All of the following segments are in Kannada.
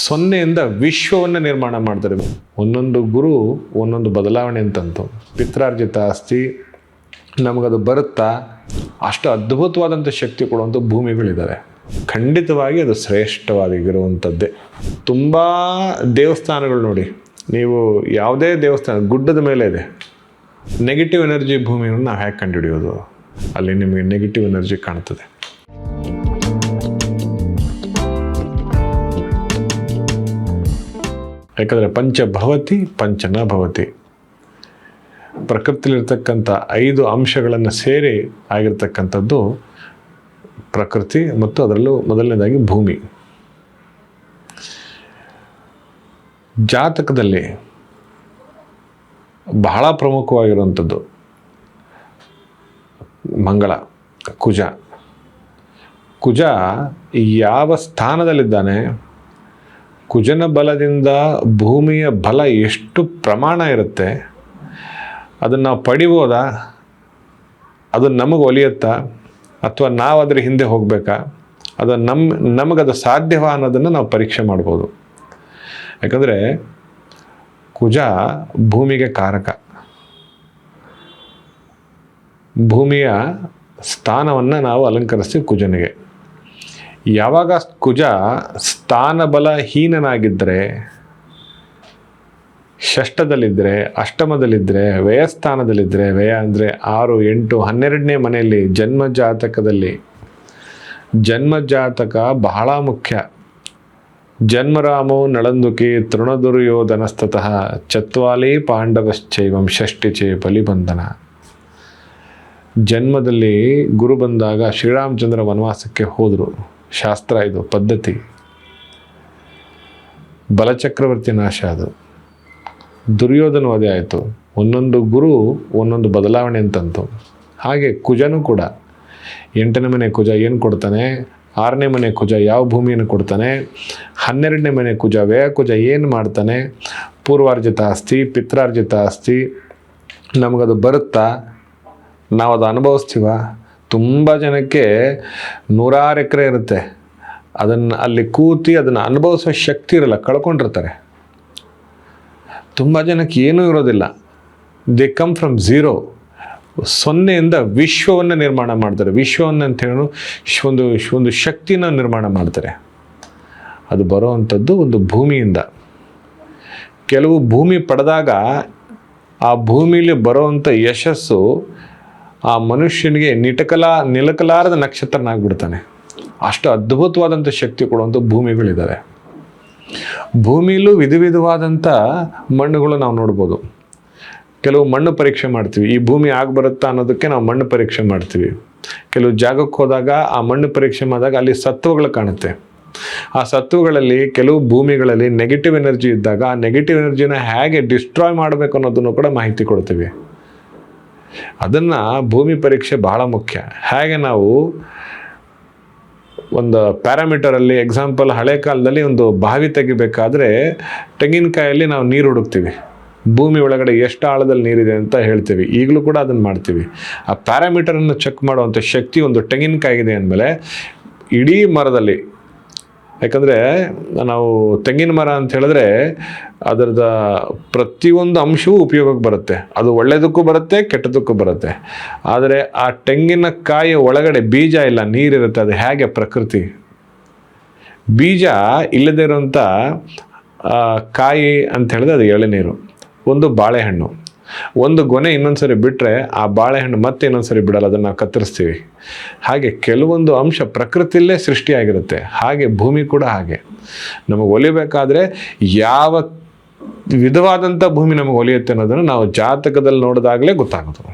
ಸೊನ್ನೆಯಿಂದ ವಿಶ್ವವನ್ನು ನಿರ್ಮಾಣ ಮಾಡ್ತಾರೆ. ಒಂದೊಂದು ಗುರು ಒಂದೊಂದು ಬದಲಾವಣೆ ಅಂತಂತು. ಪಿತ್ರಾರ್ಜಿತ ಆಸ್ತಿ ನಮಗದು ಬರುತ್ತಾ, ಅಷ್ಟು ಅದ್ಭುತವಾದಂಥ ಶಕ್ತಿ ಕೊಡುವಂಥ ಭೂಮಿಗಳಿದ್ದಾವೆ. ಖಂಡಿತವಾಗಿ ಅದು ಶ್ರೇಷ್ಠವಾಗಿರುವಂಥದ್ದೇ. ತುಂಬ ದೇವಸ್ಥಾನಗಳು ನೋಡಿ, ನೀವು ಯಾವುದೇ ದೇವಸ್ಥಾನ ಗುಡ್ಡದ ಮೇಲೆ ಇದೆ, ನೆಗೆಟಿವ್ ಎನರ್ಜಿ ಭೂಮಿಯನ್ನು ನಾವು ಹೇಗೆ ಕಂಡುಹಿಡಿಯೋದು? ಅಲ್ಲಿ ನಿಮಗೆ ನೆಗೆಟಿವ್ ಎನರ್ಜಿ ಕಾಣ್ತದೆ. ಯಾಕಂದರೆ ಪಂಚಭವತಿ ಪಂಚ ನ ಭವತಿ. ಪ್ರಕೃತಿಲಿರ್ತಕ್ಕಂಥ 5 ಅಂಶಗಳನ್ನು ಸೇರಿ ಆಗಿರ್ತಕ್ಕಂಥದ್ದು ಪ್ರಕೃತಿ, ಮತ್ತು ಅದರಲ್ಲೂ ಮೊದಲನೇದಾಗಿ ಭೂಮಿ. ಜಾತಕದಲ್ಲಿ ಬಹಳ ಪ್ರಮುಖವಾಗಿರುವಂಥದ್ದು ಮಂಗಳ, ಕುಜ. ಕುಜ ಯಾವ ಸ್ಥಾನದಲ್ಲಿದ್ದಾನೆ, ಕುಜನ ಬಲದಿಂದ ಭೂಮಿಯ ಬಲ ಎಷ್ಟು ಪ್ರಮಾಣ ಇರುತ್ತೆ, ಅದನ್ನು ನಾವು ಪಡಿಬೋದಾ? ಅದು ನಮಗೆ ಒಲಿಯುತ್ತಾ, ಅಥವಾ ನಾವು ಅದರ ಹಿಂದೆ ಹೋಗಬೇಕಾ? ಅದು ನಮಗದು ಸಾಧ್ಯವಾ ಅನ್ನೋದನ್ನು ನಾವು ಪರೀಕ್ಷೆ ಮಾಡ್ಬೋದು. ಯಾಕಂದರೆ ಕುಜ ಭೂಮಿಗೆ ಕಾರಕ. ಭೂಮಿಯ ಸ್ಥಾನವನ್ನು ನಾವು ಅಲಂಕರಿಸ್ತೀವಿ ಕುಜನಿಗೆ. ಯಾವಾಗ ಕುಜ ಸ್ಥಾನಬಲಹೀನನಾಗಿದ್ದರೆ, ಷಷ್ಠದಲ್ಲಿದ್ದರೆ, ಅಷ್ಟಮದಲ್ಲಿದ್ದರೆ, ವ್ಯಯಸ್ಥಾನದಲ್ಲಿದ್ದರೆ, ವ್ಯಯ ಅಂದರೆ 6, 8, 12ನೇ ಮನೆಯಲ್ಲಿ ಜನ್ಮಜಾತಕದಲ್ಲಿ, ಜನ್ಮಜಾತಕ ಬಹಳ ಮುಖ್ಯ. ಜನ್ಮರಾಮೋ ನಳಂದುಕಿ ತೃಣದುರ್ಯೋಧನಸ್ತತಃ ಚತ್ವಾಲಿ ಪಾಂಡವಶ್ಚೈವಂ ಷಷ್ಠಿಚೇ ಬಲಿಬಂಧನ. ಜನ್ಮದಲ್ಲಿ ಗುರು ಬಂದಾಗ ಶ್ರೀರಾಮಚಂದ್ರ ವನವಾಸಕ್ಕೆ ಹೋದರು. ಶಾಸ್ತ್ರ ಇದು, ಪದ್ಧತಿ. ಬಲಚಕ್ರವರ್ತಿ ನಾಶ, ಅದು ದುರ್ಯೋಧನ ವಧೆ ಆಯಿತು. ಒಂದೊಂದು ಗುರು ಒಂದೊಂದು ಬದಲಾವಣೆ ಅಂತಂತು. ಹಾಗೆ ಕುಜನೂ ಕೂಡ 8ನೇ ಮನೆ ಕುಜ ಏನು ಕೊಡ್ತಾನೆ, 6ನೇ ಮನೆ ಕುಜ ಯಾವ ಭೂಮಿಯನ್ನು ಕೊಡ್ತಾನೆ, 12ನೇ ಮನೆ ಕುಜ ವ್ಯಯ ಕುಜ ಏನು ಮಾಡ್ತಾನೆ, ಪೂರ್ವಾರ್ಜಿತ ಆಸ್ತಿ, ಪಿತ್ರಾರ್ಜಿತ ಆಸ್ತಿ ನಮಗದು ಬರುತ್ತಾ, ನಾವು ಅದು ಅನುಭವಿಸ್ತೀವ? ತುಂಬ ಜನಕ್ಕೆ 100 ಎಕರೆ ಇರುತ್ತೆ, ಅದನ್ನು ಅಲ್ಲಿ ಕೂತಿ ಅದನ್ನು ಅನುಭವಿಸೋ ಶಕ್ತಿ ಇರಲ್ಲ, ಕಳ್ಕೊಂಡಿರ್ತಾರೆ. ತುಂಬ ಜನಕ್ಕೆ ಏನೂ ಇರೋದಿಲ್ಲ. They come from zero. ಸೊನ್ನೆಯಿಂದ ವಿಶ್ವವನ್ನು ನಿರ್ಮಾಣ ಮಾಡ್ತಾರೆ. ವಿಶ್ವವನ್ನು ಅಂತ ಹೇಳೋ ಒಂದು ಶಕ್ತಿನ ನಿರ್ಮಾಣ ಮಾಡ್ತಾರೆ. ಅದು ಬರೋವಂಥದ್ದು ಒಂದು ಭೂಮಿಯಿಂದ. ಕೆಲವು ಭೂಮಿ ಪಡೆದಾಗ ಆ ಭೂಮಿಲಿ ಬರೋವಂಥ ಯಶಸ್ಸು ಆ ಮನುಷ್ಯನಿಗೆ ನಿಲಕಲಾರದ ನಕ್ಷತ್ರನಾಗ್ಬಿಡ್ತಾನೆ. ಅಷ್ಟು ಅದ್ಭುತವಾದಂಥ ಶಕ್ತಿ ಕೊಡುವಂಥ ಭೂಮಿಗಳಿದ್ದಾವೆ. ಭೂಮಿಲೂ ವಿಧವಾದಂಥ ಮಣ್ಣುಗಳು ನಾವು ನೋಡ್ಬೋದು. ಕೆಲವು ಮಣ್ಣು ಪರೀಕ್ಷೆ ಮಾಡ್ತೀವಿ, ಈ ಭೂಮಿ ಬರುತ್ತಾ ಅನ್ನೋದಕ್ಕೆ ನಾವು ಮಣ್ಣು ಪರೀಕ್ಷೆ ಮಾಡ್ತೀವಿ. ಕೆಲವು ಜಾಗಕ್ಕೆ ಹೋದಾಗ ಆ ಮಣ್ಣು ಪರೀಕ್ಷೆ ಮಾಡಿದಾಗ ಅಲ್ಲಿ ಸತ್ವಗಳು ಕಾಣುತ್ತೆ. ಆ ಸತ್ವಗಳಲ್ಲಿ ಕೆಲವು ಭೂಮಿಗಳಲ್ಲಿ ನೆಗೆಟಿವ್ ಎನರ್ಜಿ ಇದ್ದಾಗ ಆ ನೆಗೆಟಿವ್ ಎನರ್ಜಿನ ಹೇಗೆ ಡಿಸ್ಟ್ರಾಯ್ ಮಾಡಬೇಕು ಅನ್ನೋದನ್ನು ಕೂಡ ಮಾಹಿತಿ ಕೊಡ್ತೀವಿ. ಅದನ್ನು ಭೂಮಿ ಪರೀಕ್ಷೆ ಬಹಳ ಮುಖ್ಯ. ಹೇಗೆ ನಾವು ಒಂದು ಪ್ಯಾರಾಮೀಟರಲ್ಲಿ, ಎಕ್ಸಾಂಪಲ್ ಹಳೆ ಕಾಲದಲ್ಲಿ ಒಂದು ಬಾವಿ ತೆಗಿಬೇಕಾದ್ರೆ ತೆಂಗಿನಕಾಯಲ್ಲಿ ನಾವು ನೀರು ಹುಡುಕ್ತೀವಿ, ಭೂಮಿ ಒಳಗಡೆ ಎಷ್ಟು ಆಳದಲ್ಲಿ ನೀರಿದೆ ಅಂತ ಹೇಳ್ತೀವಿ. ಈಗಲೂ ಕೂಡ ಅದನ್ನು ಮಾಡ್ತೀವಿ. ಆ ಪ್ಯಾರಾಮೀಟರನ್ನು ಚೆಕ್ ಮಾಡುವಂಥ ಶಕ್ತಿ ಒಂದು ತೆಂಗಿನಕಾಯಿಗಿದೆ ಅಂದಮೇಲೆ ಇಡೀ ಮರದಲ್ಲಿ, ಯಾಕಂದರೆ ನಾವು ತೆಂಗಿನ ಮರ ಅಂತ ಹೇಳಿದ್ರೆ ಅದರದ ಪ್ರತಿಯೊಂದು ಅಂಶವೂ ಉಪಯೋಗಕ್ಕೆ ಬರುತ್ತೆ. ಅದು ಒಳ್ಳೆಯದಕ್ಕೂ ಬರುತ್ತೆ, ಕೆಟ್ಟದಕ್ಕೂ ಬರುತ್ತೆ. ಆದರೆ ಆ ತೆಂಗಿನಕಾಯಿಯ ಒಳಗಡೆ ಬೀಜ ಇಲ್ಲ, ನೀರಿರುತ್ತೆ. ಅದು ಹೇಗೆ ಪ್ರಕೃತಿ. ಬೀಜ ಇಲ್ಲದೇ ಇರೋಂಥ ಕಾಯಿ ಅಂತ ಹೇಳಿದ್ರೆ ಅದು ಎಳೆನೀರು. ಒಂದು ಬಾಳೆಹಣ್ಣು, ಒಂದು ಗೊನೆ ಇನ್ನೊಂದು ಸರಿ ಬಿಟ್ಟರೆ ಆ ಬಾಳೆಹಣ್ಣು ಮತ್ತೆ ಇನ್ನೊಂದು ಸರಿ ಬಿಡಲ್ಲ, ಅದನ್ನು ನಾವು ಕತ್ತರಿಸ್ತೀವಿ. ಹಾಗೆ ಕೆಲವೊಂದು ಅಂಶ ಪ್ರಕೃತಿಯಲ್ಲೇ ಸೃಷ್ಟಿಯಾಗಿರುತ್ತೆ. ಹಾಗೆ ಭೂಮಿ ಕೂಡ ಹಾಗೆ. ನಮಗೆ ಒಲಿಬೇಕಾದ್ರೆ ಯಾವ ವಿಧವಾದಂಥ ಭೂಮಿ ನಮಗೆ ಒಲಿಯುತ್ತೆ ಅನ್ನೋದನ್ನು ನಾವು ಜಾತಕದಲ್ಲಿ ನೋಡಿದಾಗಲೇ ಗೊತ್ತಾಗೋದು.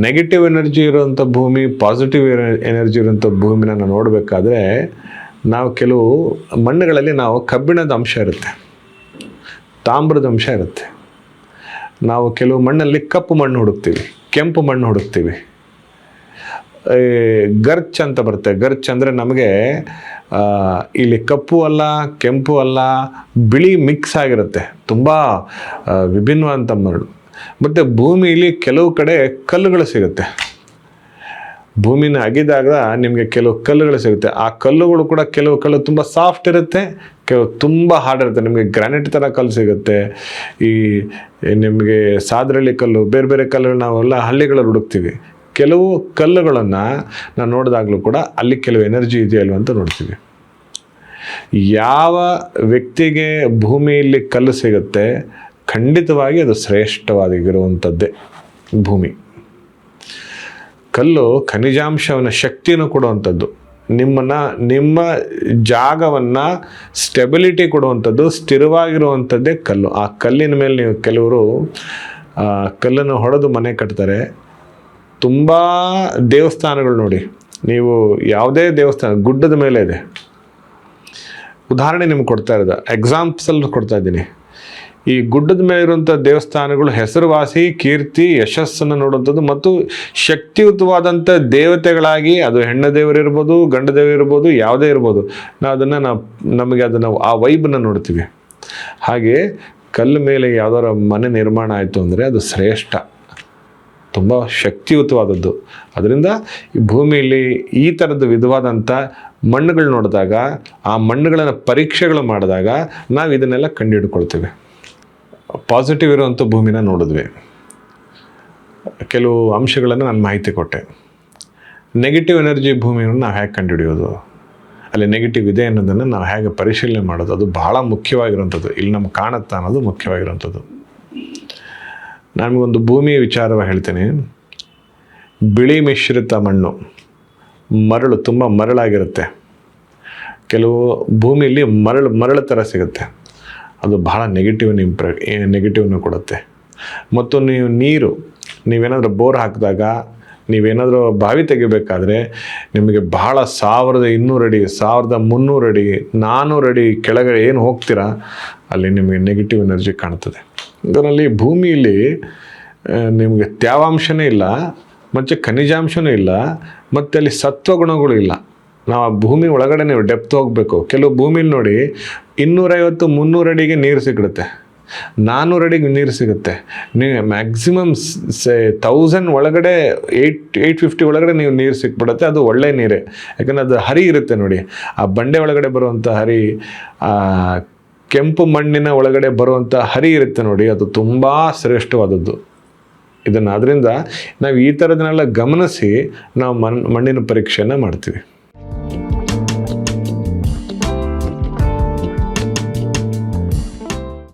ನೆಗೆಟಿವ್ ಎನರ್ಜಿ ಇರುವಂಥ ಭೂಮಿ, ಪಾಸಿಟಿವ್ ಎನರ್ಜಿ ಇರುವಂಥ ಭೂಮಿನ ನಾವು ನೋಡಬೇಕಾದ್ರೆ ನಾವು ಕೆಲವು ಮಣ್ಣುಗಳಲ್ಲಿ ನಾವು ಕಬ್ಬಿಣದ ಅಂಶ ಇರುತ್ತೆ, ತಾಮ್ರದ ಅಂಶ ಇರುತ್ತೆ. ನಾವು ಕೆಲವು ಮಣ್ಣಲ್ಲಿ ಕಪ್ಪು ಮಣ್ಣು ಹುಡುಕ್ತೀವಿ, ಕೆಂಪು ಮಣ್ಣು ಹುಡುಕ್ತೀವಿ. ಗರ್ಚ್ ಅಂತ ಬರುತ್ತೆ. ಗರ್ಚ್ ಅಂದರೆ ನಮಗೆ ಇಲ್ಲಿ ಕಪ್ಪು ಅಲ್ಲ, ಕೆಂಪು ಅಲ್ಲ, ಬಿಳಿ ಮಿಕ್ಸ್ ಆಗಿರುತ್ತೆ. ತುಂಬ ವಿಭಿನ್ನವಾದಂಥ ಮರಳು. ಮತ್ತು ಭೂಮಿಯಲ್ಲಿ ಕೆಲವು ಕಡೆ ಕಲ್ಲುಗಳು ಸಿಗುತ್ತೆ. ಭೂಮಿನ ಅಗಿದಾಗ ನಿಮಗೆ ಕೆಲವು ಕಲ್ಲುಗಳು ಸಿಗುತ್ತೆ. ಆ ಕಲ್ಲುಗಳು ಕೂಡ ಕೆಲವು ಕಲ್ಲು ತುಂಬ ಸಾಫ್ಟ್ ಇರುತ್ತೆ, ಕೆಲವು ತುಂಬ ಹಾರ್ಡ್ ಇರುತ್ತೆ. ನಿಮಗೆ ಗ್ರಾನೈಟ್ ಥರ ಕಲ್ಲು ಸಿಗುತ್ತೆ. ಈ ನಿಮಗೆ ಸಾದ್ರಳ್ಳಿ ಕಲ್ಲು, ಬೇರೆ ಬೇರೆ ಕಲ್ಲುಗಳು ನಾವೆಲ್ಲ ಹಳ್ಳಿಗಳಲ್ಲಿ ಹುಡುಕ್ತೀವಿ. ಕೆಲವು ಕಲ್ಲುಗಳನ್ನು ನಾವು ನೋಡಿದಾಗಲೂ ಕೂಡ ಅಲ್ಲಿ ಕೆಲವು ಎನರ್ಜಿ ಇದೆಯಲ್ವ ಅಂತ ನೋಡ್ತೀವಿ. ಯಾವ ವ್ಯಕ್ತಿಗೆ ಭೂಮಿಯಲ್ಲಿ ಕಲ್ಲು ಸಿಗುತ್ತೆ, ಖಂಡಿತವಾಗಿ ಅದು ಶ್ರೇಷ್ಠವಾಗಿರುವಂಥದ್ದೇ ಭೂಮಿ. ಕಲ್ಲು ಖನಿಜಾಂಶವನ್ನು, ಶಕ್ತಿಯನ್ನು ಕೊಡುವಂಥದ್ದು, ನಿಮ್ಮ ಜಾಗವನ್ನು ಸ್ಟೆಬಿಲಿಟಿ ಕೊಡುವಂಥದ್ದು, ಸ್ಥಿರವಾಗಿರುವಂಥದ್ದೇ ಕಲ್ಲು. ಆ ಕಲ್ಲಿನ ಮೇಲೆ ನೀವು ಕೆಲವರು ಕಲ್ಲನ್ನು ಹೊಡೆದು ಮನೆ ಕಟ್ತಾರೆ. ತುಂಬ ದೇವಸ್ಥಾನಗಳು ನೋಡಿ, ನೀವು ಯಾವುದೇ ದೇವಸ್ಥಾನ ಗುಡ್ಡದ ಮೇಲೆ ಇದೆ. ಉದಾಹರಣೆ ನಿಮ್ಗೆ ಕೊಡ್ತಾ ಇರೋದು, ಎಕ್ಸಾಂಪಲ್ ಕೊಡ್ತಾ ಇದ್ದೀನಿ. ಈ ಗುಡ್ಡದ ಮೇಲೆ ಇರುವಂಥ ದೇವಸ್ಥಾನಗಳು ಹೆಸರುವಾಸಿ, ಕೀರ್ತಿ, ಯಶಸ್ಸನ್ನು ನೋಡುವಂಥದ್ದು ಮತ್ತು ಶಕ್ತಿಯುತವಾದಂಥ ದೇವತೆಗಳಾಗಿ, ಅದು ಹೆಣ್ಣು ದೇವರಿರ್ಬೋದು, ಗಂಡ ದೇವರಿರ್ಬೋದು, ಯಾವುದೇ ಇರ್ಬೋದು, ನಮಗೆ ಅದನ್ನು ಆ ವೈಬನ್ನು ನೋಡ್ತೀವಿ. ಹಾಗೆ ಕಲ್ಲು ಮೇಲೆ ಯಾವುದಾರ ಮನೆ ನಿರ್ಮಾಣ ಆಯಿತು ಅಂದರೆ ಅದು ಶ್ರೇಷ್ಠ, ತುಂಬ ಶಕ್ತಿಯುತವಾದದ್ದು. ಅದರಿಂದ ಈ ಭೂಮಿಯಲ್ಲಿ ಈ ಥರದ ವಿಧವಾದಂಥ ಮಣ್ಣುಗಳು ನೋಡಿದಾಗ, ಆ ಮಣ್ಣುಗಳನ್ನು ಪರೀಕ್ಷೆಗಳು ಮಾಡಿದಾಗ ನಾವು ಇದನ್ನೆಲ್ಲ ಕಂಡುಹಿಡ್ಕೊಳ್ತೇವೆ. ಪಾಸಿಟಿವ್ ಇರುವಂಥ ಭೂಮಿನ ನೋಡಿದ್ವಿ, ಕೆಲವು ಅಂಶಗಳನ್ನು ನಾನು ಮಾಹಿತಿ ಕೊಟ್ಟೆ. ನೆಗೆಟಿವ್ ಎನರ್ಜಿ ಭೂಮಿಯನ್ನು ನಾವು ಹೇಗೆ ಕಂಡುಹಿಡಿಯೋದು, ಅಲ್ಲಿ ನೆಗೆಟಿವ್ ಇದೆ ಅನ್ನೋದನ್ನು ನಾವು ಹೇಗೆ ಪರಿಶೀಲನೆ ಮಾಡೋದು, ಅದು ಬಹಳ ಮುಖ್ಯವಾಗಿರುವಂಥದ್ದು. ಇಲ್ಲಿ ನಮ್ಗೆ ಕಾಣುತ್ತಾ ಅನ್ನೋದು ಮುಖ್ಯವಾಗಿರುವಂಥದ್ದು. ನನಗೊಂದು ಭೂಮಿಯ ವಿಚಾರವಾಗಿ ಹೇಳ್ತೀನಿ. ಬಿಳಿ ಮಿಶ್ರಿತ ಮಣ್ಣು, ಮರಳು ತುಂಬ ಮರಳಾಗಿರುತ್ತೆ. ಕೆಲವು ಭೂಮಿಯಲ್ಲಿ ಮರಳು ಥರ ಸಿಗುತ್ತೆ, ಅದು ಬಹಳ ನೆಗೆಟಿವ್ನ ಕೊಡುತ್ತೆ. ಮತ್ತು ನೀವೇನಾದರೂ ಬೋರ್ ಹಾಕಿದಾಗ, ನೀವೇನಾದರೂ ಬಾವಿ ತೆಗಿಬೇಕಾದ್ರೆ ನಿಮಗೆ ಬಹಳ 1200 ಅಡಿ, 1300 ಅಡಿ, 400 ಅಡಿ ಕೆಳಗಡೆ ಏನು ಹೋಗ್ತೀರಾ ಅಲ್ಲಿ ನಿಮಗೆ ನೆಗೆಟಿವ್ ಎನರ್ಜಿ ಕಾಣ್ತದೆ. ಇದರಲ್ಲಿ ಭೂಮಿಯಲ್ಲಿ ನಿಮಗೆ ತೇವಾಂಶನೇ ಇಲ್ಲ, ಮತ್ತು ಖನಿಜಾಂಶನೂ ಇಲ್ಲ, ಮತ್ತು ಅಲ್ಲಿ ಸತ್ವಗುಣಗಳು ಇಲ್ಲ. ನಾವು ಆ ಭೂಮಿ ಒಳಗಡೆ ನೀವು ಡೆಪ್ತ್ ಹೋಗಬೇಕು. ಕೆಲವು ಭೂಮಿಲಿ ನೋಡಿ 250-300 ಅಡಿಗೆ ನೀರು ಸಿಗುತ್ತೆ, 400 ಅಡಿಗೆ ನೀರು ಸಿಗುತ್ತೆ. ನೀವು ಮ್ಯಾಕ್ಸಿಮಮ್ 1000 ಒಳಗಡೆ 850 ಒಳಗಡೆ ನೀವು ನೀರು ಸಿಕ್ಬಿಡುತ್ತೆ. ಅದು ಒಳ್ಳೆ ನೀರೇ, ಯಾಕಂದರೆ ಅದು ಹರಿ ಇರುತ್ತೆ ನೋಡಿ. ಆ ಬಂಡೆ ಒಳಗಡೆ ಬರುವಂಥ ಹರಿ, ಕೆಂಪು ಮಣ್ಣಿನ ಒಳಗಡೆ ಬರುವಂಥ ಹರಿ ಇರುತ್ತೆ ನೋಡಿ, ಅದು ತುಂಬ ಶ್ರೇಷ್ಠವಾದದ್ದು. ಅದರಿಂದ ನಾವು ಈ ಥರದನ್ನೆಲ್ಲ ಗಮನಿಸಿ ನಾವು ಮಣ್ಣಿನ ಪರೀಕ್ಷೆಯನ್ನು ಮಾಡ್ತೀವಿ.